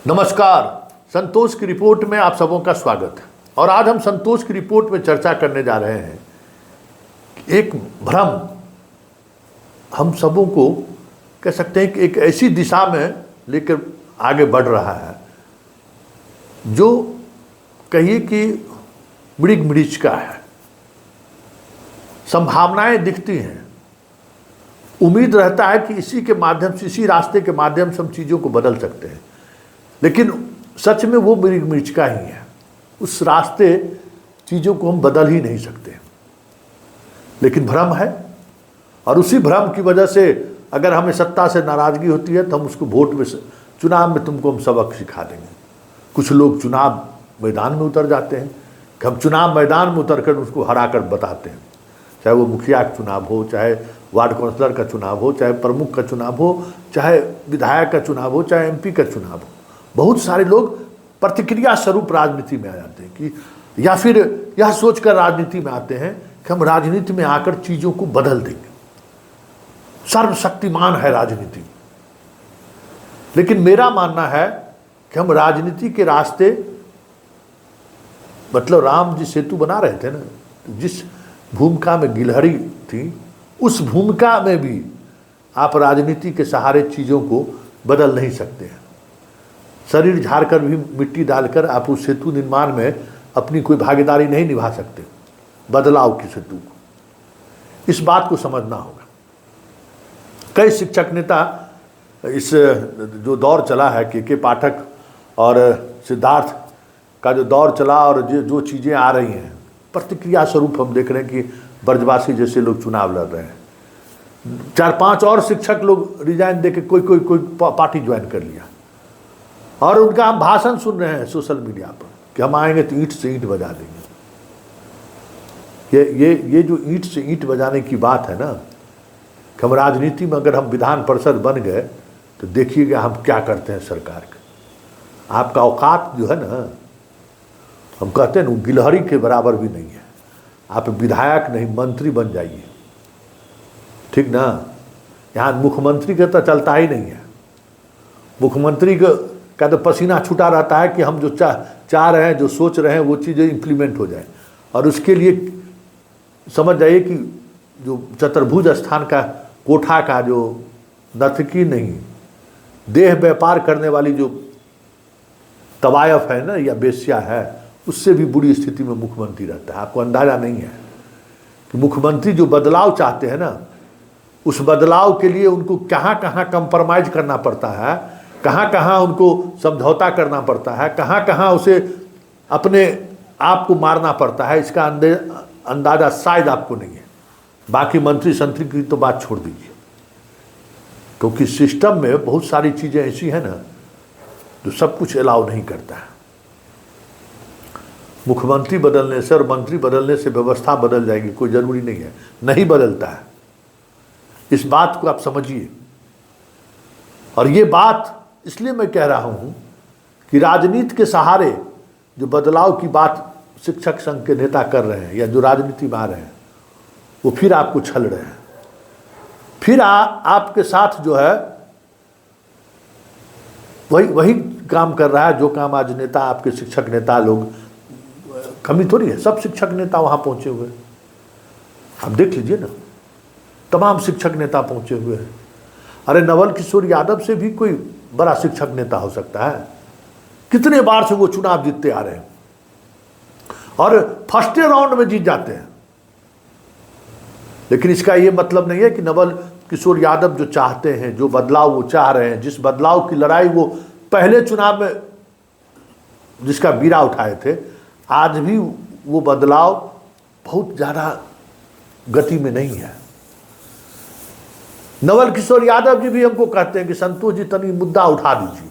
नमस्कार। संतोष की रिपोर्ट में आप सबों का स्वागत है। और आज हम संतोष की रिपोर्ट में चर्चा करने जा रहे हैं कि एक भ्रम हम सबों को कह सकते हैं कि एक ऐसी दिशा में लेकर आगे बढ़ रहा है जो कहिए कि मृग मरीच का है। संभावनाएं दिखती हैं, उम्मीद रहता है कि इसी के माध्यम से, इसी रास्ते के माध्यम से हम चीज़ों को बदल सकते हैं, लेकिन सच में वो मृग मरीच का ही है। उस रास्ते चीज़ों को हम बदल ही नहीं सकते, लेकिन भ्रम है। और उसी भ्रम की वजह से अगर हमें सत्ता से नाराज़गी होती है तो हम उसको वोट में, चुनाव में तुमको हम सबक सिखा देंगे। कुछ लोग चुनाव मैदान में उतर जाते हैं कि हम चुनाव मैदान में उतर कर उसको हरा कर बताते हैं, चाहे वो मुखिया का चुनाव हो, चाहे वार्ड काउंसलर का चुनाव हो, चाहे प्रमुख का चुनाव हो, चाहे विधायक का चुनाव हो, चाहे एमपी का चुनाव हो। बहुत सारे लोग प्रतिक्रिया स्वरूप राजनीति में आ जाते हैं कि या फिर यह सोचकर राजनीति में आते हैं कि हम राजनीति में आकर चीज़ों को बदल देंगे, सर्वशक्तिमान है राजनीति। लेकिन मेरा मानना है कि हम राजनीति के रास्ते, मतलब राम जी सेतु बना रहे थे ना, जिस भूमिका में गिलहरी थी उस भूमिका में भी आप राजनीति के सहारे चीज़ों को बदल नहीं सकते हैं। शरीर झाड़कर भी मिट्टी डालकर आप उस सेतु निर्माण में अपनी कोई भागीदारी नहीं निभा सकते, बदलाव की सेतु को। इस बात को समझना होगा। कई शिक्षक नेता, इस जो दौर चला है के पाठक और सिद्धार्थ का जो दौर चला और जो चीज़ें आ रही हैं, प्रतिक्रिया स्वरूप हम देख रहे हैं कि ब्रजवासी जैसे लोग चुनाव लड़ रहे हैं। 4-5 और शिक्षक लोग रिजाइन देके कोई पार्टी ज्वाइन कर लिया और उनका हम भाषण सुन रहे हैं सोशल मीडिया पर कि हम आएंगे तो ईंट से ईंट बजा देंगे। ये जो ईंट से ईंट बजाने की बात है ना, कि हम राजनीति में अगर हम विधान परिषद बन गए तो देखिएगा हम क्या करते हैं सरकार का। आपका औकात जो है ना, हम कहते हैं ना, गिलहरी के बराबर भी नहीं है। आप विधायक नहीं, मंत्री बन जाइए, ठीक ना। यहाँ मुख्यमंत्री का तो चलता ही नहीं है। मुख्यमंत्री का तो पसीना छूटा रहता है कि हम जो चाह रहे हैं, जो सोच रहे हैं, वो चीज़ें इम्प्लीमेंट हो जाए। और उसके लिए समझ जाइए कि जो चतुर्भुज स्थान का कोठा का जो नर्तकी नहीं, देह व्यापार करने वाली जो तवायफ है ना, या बेश्या है, उससे भी बुरी स्थिति में मुख्यमंत्री रहता है। आपको अंदाज़ा नहीं है कि मुख्यमंत्री जो बदलाव चाहते हैं ना, उस बदलाव के लिए उनको कहाँ कहाँ कंप्रोमाइज़ करना पड़ता है, कहाँ कहाँ उनको समझौता करना पड़ता है, कहाँ कहाँ उसे अपने आप को मारना पड़ता है। इसका अंदाज़ा शायद आपको नहीं है। बाकी मंत्री संतरी की तो बात छोड़ दीजिए, क्योंकि सिस्टम में बहुत सारी चीज़ें ऐसी हैं ना जो सब कुछ अलाउ नहीं करता है। मुख्यमंत्री बदलने से और मंत्री बदलने से व्यवस्था बदल जाएगी, कोई ज़रूरी नहीं है, नहीं बदलता है। इस बात को आप समझिए। और ये बात इसलिए मैं कह रहा हूँ कि राजनीति के सहारे जो बदलाव की बात शिक्षक संघ के नेता कर रहे हैं, या जो राजनीति में आ रहे हैं, वो फिर आपको छल रहे हैं। फिर आपके साथ जो है वही काम कर रहा है जो काम आज नेता, आपके शिक्षक नेता लोग, कमी थोड़ी है, सब शिक्षक नेता वहाँ पहुँचे हुए हैं। आप देख लीजिए ना, तमाम शिक्षक नेता पहुँचे हुए हैं। अरे नवल किशोर यादव से भी कोई बड़ा शिक्षक नेता हो सकता है। कितने बार से वो चुनाव जीतते आ रहे हैं और फर्स्ट राउंड में जीत जाते हैं। लेकिन इसका ये मतलब नहीं है कि नवल किशोर यादव जो चाहते हैं, जो बदलाव वो चाह रहे हैं, जिस बदलाव की लड़ाई वो पहले चुनाव में जिसका बीड़ा उठाए थे, आज भी वो बदलाव बहुत ज़्यादा गति में नहीं है। नवल किशोर यादव जी भी हमको कहते हैं कि संतोष जी तनी मुद्दा उठा दीजिए,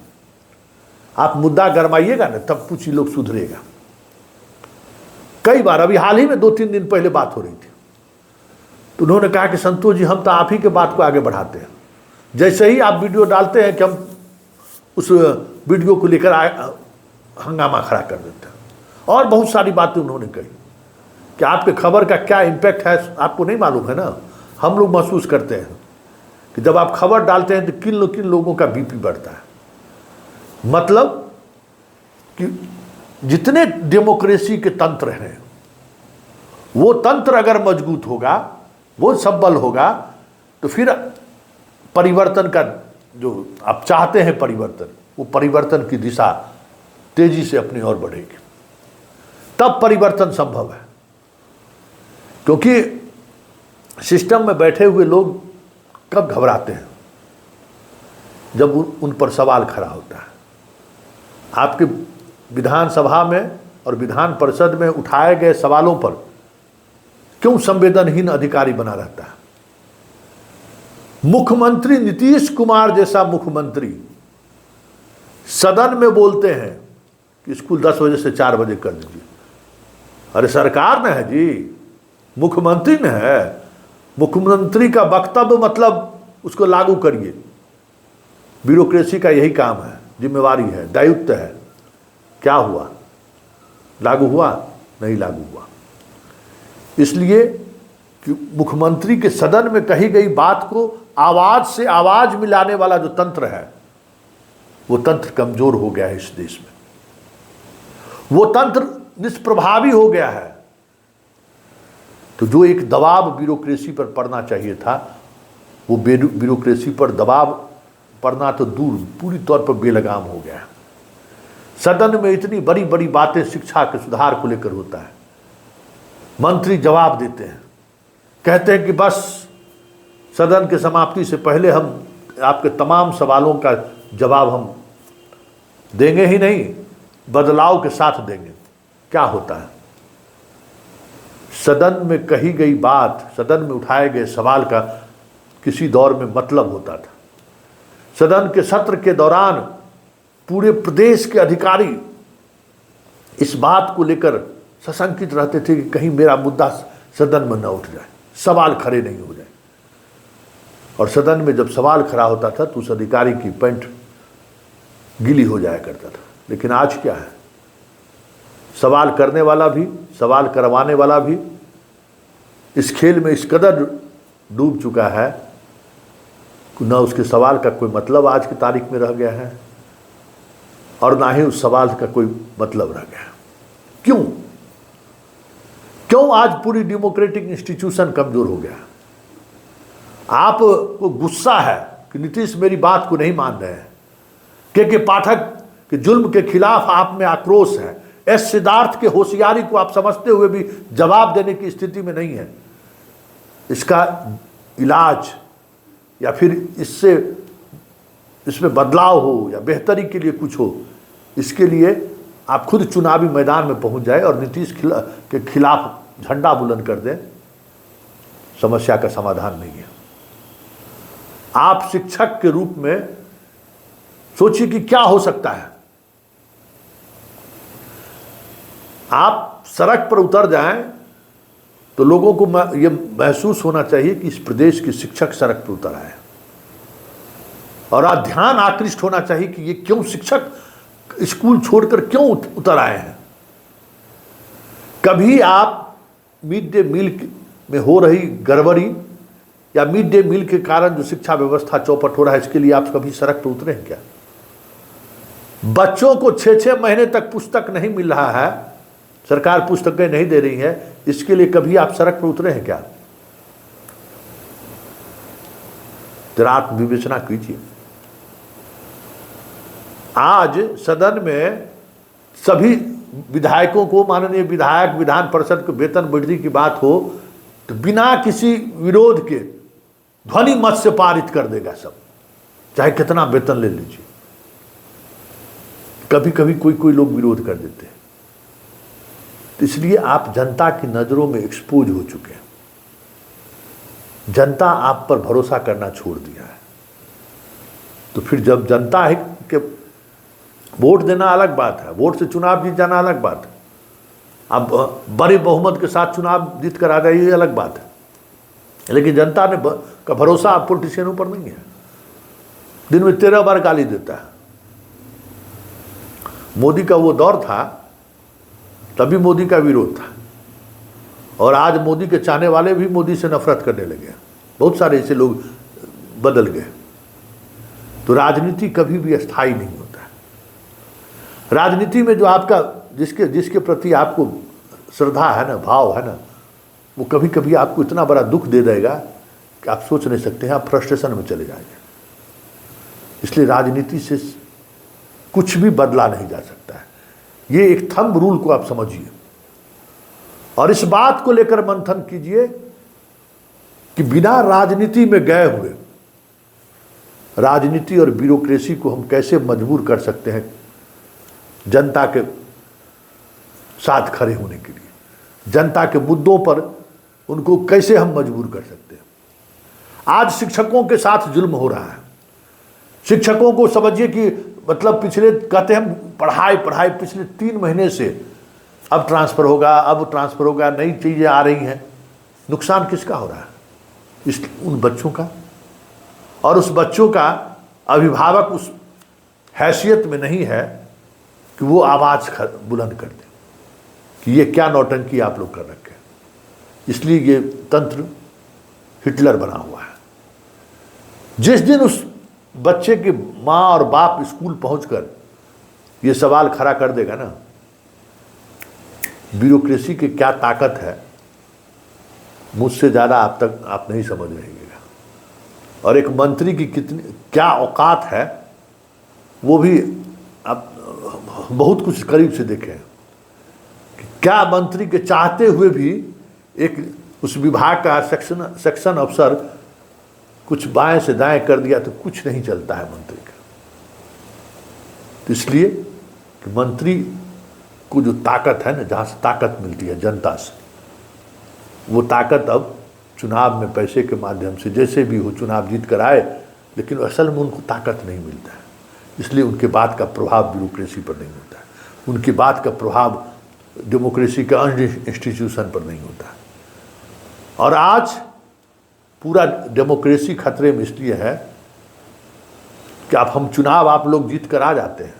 आप मुद्दा गरमाइएगा ना, तब कुछ ही लोग सुधरेगा। कई बार, अभी हाल ही में 2-3 दिन पहले बात हो रही थी, तो उन्होंने कहा कि संतोष जी हम तो आप ही के बात को आगे बढ़ाते हैं। जैसे ही आप वीडियो डालते हैं कि हम उस वीडियो को लेकर हंगामा खड़ा कर देते हैं। और बहुत सारी बातें उन्होंने कही कि आपके खबर का क्या इम्पैक्ट है आपको नहीं मालूम है ना। हम लोग महसूस करते हैं कि जब आप खबर डालते हैं तो किन लोगों का बीपी बढ़ता है। मतलब कि जितने डेमोक्रेसी के तंत्र हैं, वो तंत्र अगर मजबूत होगा, वो सबल होगा, तो फिर परिवर्तन का जो आप चाहते हैं परिवर्तन, वो परिवर्तन की दिशा तेजी से अपनी ओर बढ़ेगी। तब परिवर्तन संभव है। क्योंकि सिस्टम में बैठे हुए लोग कब घबराते हैं? जब उन पर सवाल खड़ा होता है। आपके विधानसभा में और विधान परिषद में उठाए गए सवालों पर क्यों संवेदनहीन अधिकारी बना रहता है? मुख्यमंत्री नीतीश कुमार जैसा मुख्यमंत्री सदन में बोलते हैं कि स्कूल 10 बजे से 4 बजे कर दीजिए। अरे सरकार ने है जी, मुख्यमंत्री ने है। मुख्यमंत्री का वक्तव्य मतलब उसको लागू करिए। ब्यूरोक्रेसी का यही काम है, जिम्मेवारी है, दायित्व है। क्या हुआ? लागू हुआ? नहीं लागू हुआ। इसलिए कि मुख्यमंत्री के सदन में कही गई बात को आवाज से आवाज मिलाने वाला जो तंत्र है, वो तंत्र कमजोर हो गया है इस देश में। वो तंत्र निष्प्रभावी हो गया है। तो जो एक दबाव ब्यूरोक्रेसी पर पड़ना चाहिए था, वो ब्यूरोक्रेसी पर दबाव पड़ना तो दूर, पूरी तौर पर बेलगाम हो गया है। सदन में इतनी बड़ी बड़ी बातें शिक्षा के सुधार को लेकर होता है, मंत्री जवाब देते हैं, कहते हैं कि बस सदन के समाप्ति से पहले हम आपके तमाम सवालों का जवाब हम देंगे ही नहीं, बदलाव के साथ देंगे। क्या होता है? सदन में कही गई बात, सदन में उठाए गए सवाल का किसी दौर में मतलब होता था। सदन के सत्र के दौरान पूरे प्रदेश के अधिकारी इस बात को लेकर सशंकित रहते थे कि कहीं मेरा मुद्दा सदन में न उठ जाए, सवाल खड़े नहीं हो जाए। और सदन में जब सवाल खड़ा होता था तो उस अधिकारी की पैंट गीली हो जाया करता था। लेकिन आज क्या है? सवाल करने वाला भी, सवाल करवाने वाला भी इस खेल में इस कदर डूब चुका है कि न उसके सवाल का कोई मतलब आज की तारीख में रह गया है और ना ही उस सवाल का कोई मतलब रह गया है। क्यों आज पूरी डेमोक्रेटिक इंस्टीट्यूशन कमजोर हो गया? आपको गुस्सा है कि नीतीश मेरी बात को नहीं मान रहे हैं, के पाठक के जुल्म के खिलाफ आप में आक्रोश है, एस सिद्धार्थ के होशियारी को आप समझते हुए भी जवाब देने की स्थिति में नहीं है। इसका इलाज या फिर इसमें बदलाव हो या बेहतरी के लिए कुछ हो, इसके लिए आप खुद चुनावी मैदान में पहुंच जाए और नीतीश के खिलाफ झंडा बुलंद कर दें। समस्या का समाधान नहीं है। आप शिक्षक के रूप में सोचिए कि क्या हो सकता है। आप सड़क पर उतर जाएं तो लोगों को यह महसूस होना चाहिए कि इस प्रदेश के शिक्षक सड़क पर उतर आए, और ध्यान आकृष्ट होना चाहिए कि ये क्यों शिक्षक स्कूल छोड़कर क्यों उतर आए हैं। कभी आप मिड डे मील में हो रही गड़बड़ी या मिड डे मील के कारण जो शिक्षा व्यवस्था चौपट हो रहा है, इसके लिए आप कभी सड़क पर उतरे हैं क्या? बच्चों को 6-6 महीने तक पुस्तक नहीं मिल रहा है, सरकार पुस्तकें नहीं दे रही है, इसके लिए कभी आप सड़क पर उतरे हैं क्या? जरा आप विवेचना कीजिए। आज सदन में सभी विधायकों को, माननीय विधायक, विधान परिषद को वेतन वृद्धि की बात हो तो बिना किसी विरोध के ध्वनि मत से पारित कर देगा सब, चाहे कितना वेतन ले लीजिए। कभी कभी कोई लोग विरोध कर देते हैं। तो इसलिए आप जनता की नजरों में एक्सपोज हो चुके हैं। जनता आप पर भरोसा करना छोड़ दिया है। तो फिर जब जनता है कि वोट देना अलग बात है, वोट से चुनाव जीत जाना अलग बात है, अब बड़े बहुमत के साथ चुनाव जीत कर आ जाइए अलग बात है, लेकिन जनता ने का भरोसा आप पॉलिटिशियनों पर नहीं है। दिन में 13 बार गाली देता है। मोदी का वो दौर था, तभी मोदी का विरोध था, और आज मोदी के चाहने वाले भी मोदी से नफरत करने लगे। बहुत सारे ऐसे लोग बदल गए। तो राजनीति कभी भी अस्थायी नहीं होता है। राजनीति में जो आपका जिसके जिसके प्रति आपको श्रद्धा है ना, भाव है ना, वो कभी कभी आपको इतना बड़ा दुख दे देगा कि आप सोच नहीं सकते हैं, आप फ्रस्ट्रेशन में चले जाएंगे। इसलिए राजनीति से कुछ भी बदला नहीं जा सकता है। ये एक थंब रूल को आप समझिए और इस बात को लेकर मंथन कीजिए कि बिना राजनीति में गए हुए राजनीति और ब्यूरोक्रेसी को हम कैसे मजबूर कर सकते हैं जनता के साथ खड़े होने के लिए, जनता के मुद्दों पर उनको कैसे हम मजबूर कर सकते हैं। आज शिक्षकों के साथ जुल्म हो रहा है। शिक्षकों को समझिए कि मतलब पिछले कहते हम पढ़ाई पढ़ाई पिछले 3 महीने से अब ट्रांसफ़र होगा, अब ट्रांसफ़र होगा, नई चीज़ें आ रही हैं। नुकसान किसका हो रहा है? उन बच्चों का। और उस बच्चों का अभिभावक उस हैसियत में नहीं है कि वो आवाज़ बुलंद कर दे कि ये क्या नौटंकी आप लोग कर रखे हैं। इसलिए ये तंत्र हिटलर बना हुआ है। जिस दिन उस बच्चे के माँ और बाप स्कूल पहुंचकर ये सवाल खड़ा कर देगा ना, ब्यूरोक्रेसी की क्या ताकत है, मुझसे ज़्यादा आप नहीं समझ रहिएगा। और एक मंत्री की कितनी क्या औकात है वो भी आप बहुत कुछ करीब से देखें कि क्या मंत्री के चाहते हुए भी एक उस विभाग का सेक्शन अफसर कुछ बाएं से दाएं कर दिया तो कुछ नहीं चलता है मंत्री का। तो इसलिए कि मंत्री को जो ताकत है ना, जहाँ से ताकत मिलती है जनता से, वो ताकत अब चुनाव में पैसे के माध्यम से जैसे भी हो चुनाव जीत कर आए, लेकिन असल में उनको ताकत नहीं मिलता है। इसलिए उनके बात का प्रभाव ब्यूरोक्रेसी पर नहीं होता है, उनकी बात का प्रभाव डेमोक्रेसी के अन्य इंस्टीट्यूशन पर नहीं होता है। और आज पूरा डेमोक्रेसी खतरे में इसलिए है कि अब हम चुनाव आप लोग जीत कर आ जाते हैं,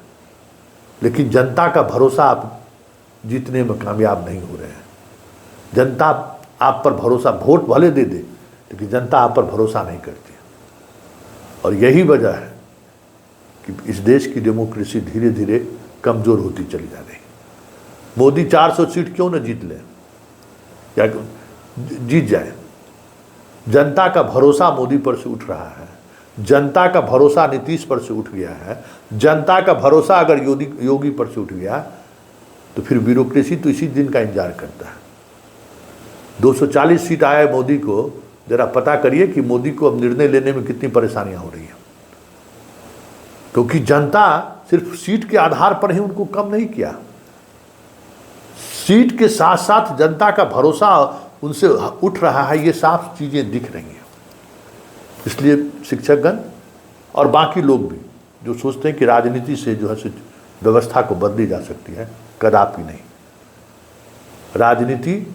लेकिन जनता का भरोसा आप जीतने में कामयाब नहीं हो रहे हैं। जनता आप पर भरोसा, वोट भले दे दे लेकिन जनता आप पर भरोसा नहीं करती। और यही वजह है कि इस देश की डेमोक्रेसी धीरे धीरे कमज़ोर होती चली जा रही है। मोदी 400 सीट क्यों न जीत ले या जीत जाए, जनता का भरोसा मोदी पर से उठ रहा है, जनता का भरोसा नीतीश पर से उठ गया है, जनता का भरोसा अगर योगी पर से उठ गया तो फिर ब्यूरोक्रेसी तो इसी दिन का इंतजार करता है। 240 सीट आया मोदी को, जरा पता करिए कि मोदी को अब निर्णय लेने में कितनी परेशानियां हो रही हैं, क्योंकि जनता सिर्फ सीट के आधार पर ही उनको कम नहीं किया, सीट के साथ साथ जनता का भरोसा उनसे उठ रहा है। ये साफ चीज़ें दिख रही हैं। इसलिए शिक्षकगण और बाकी लोग भी जो सोचते हैं कि राजनीति से जो है व्यवस्था को बदली जा सकती है, कदापि नहीं। राजनीति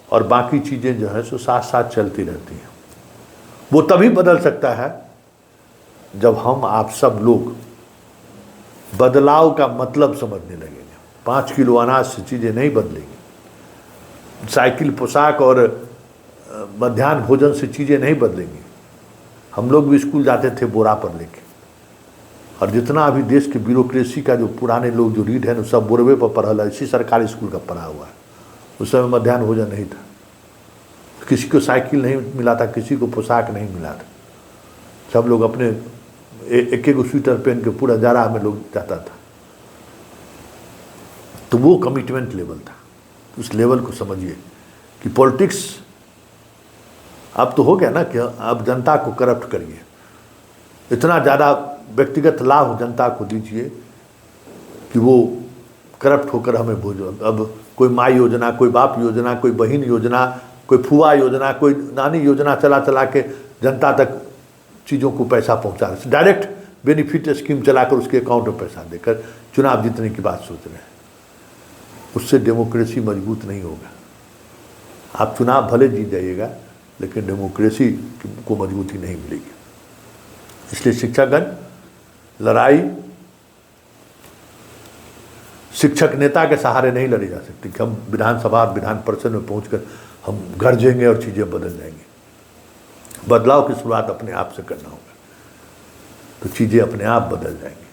और बाकी चीज़ें जो है सो साथ साथ चलती रहती हैं। वो तभी बदल सकता है जब हम आप सब लोग बदलाव का मतलब समझने लगेंगे। 5 किलो अनाज से चीज़ें नहीं बदलेंगी, साइकिल, पोशाक और मध्याह्न भोजन से चीज़ें नहीं बदलेंगी। हम लोग भी स्कूल जाते थे बोरा पर लेके, और जितना अभी देश के ब्यूरोक्रेसी का जो पुराने लोग जो रीड है ना, सब बोरवे पर पढ़ा है, इसी सरकारी स्कूल का पढ़ा हुआ है। उस समय मध्याह्न भोजन नहीं था, किसी को साइकिल नहीं मिला था, किसी को पोशाक नहीं मिला था। सब लोग अपने एक एक स्वेटर पहन के पूरा जाड़ा में लोग जाता था। तो वो कमिटमेंट लेवल था। उस लेवल को समझिए कि पॉलिटिक्स अब तो हो गया ना कि अब जनता को करप्ट करिए, इतना ज़्यादा व्यक्तिगत लाभ जनता को दीजिए कि वो करप्ट होकर हमें भोजन, अब कोई माँ योजना, कोई बाप योजना, कोई बहन योजना, कोई फुआ योजना, कोई नानी योजना चला चला के जनता तक चीज़ों को पैसा पहुंचा रहे, डायरेक्ट बेनिफिट स्कीम चलाकर उसके अकाउंट में पैसा देकर चुनाव जीतने की बात सोच रहे हैं। उससे डेमोक्रेसी मजबूत नहीं होगा। आप चुनाव भले जीत जाइएगा लेकिन डेमोक्रेसी को मजबूती नहीं मिलेगी। इसलिए शिक्षकगण, लड़ाई शिक्षक नेता के सहारे नहीं लड़ी जा सकती कि हम विधानसभा विधान परिषद में पहुंचकर हम गरजेंगे और चीज़ें बदल जाएंगी। बदलाव की शुरुआत अपने आप से करना होगा, तो चीज़ें अपने आप बदल जाएंगी।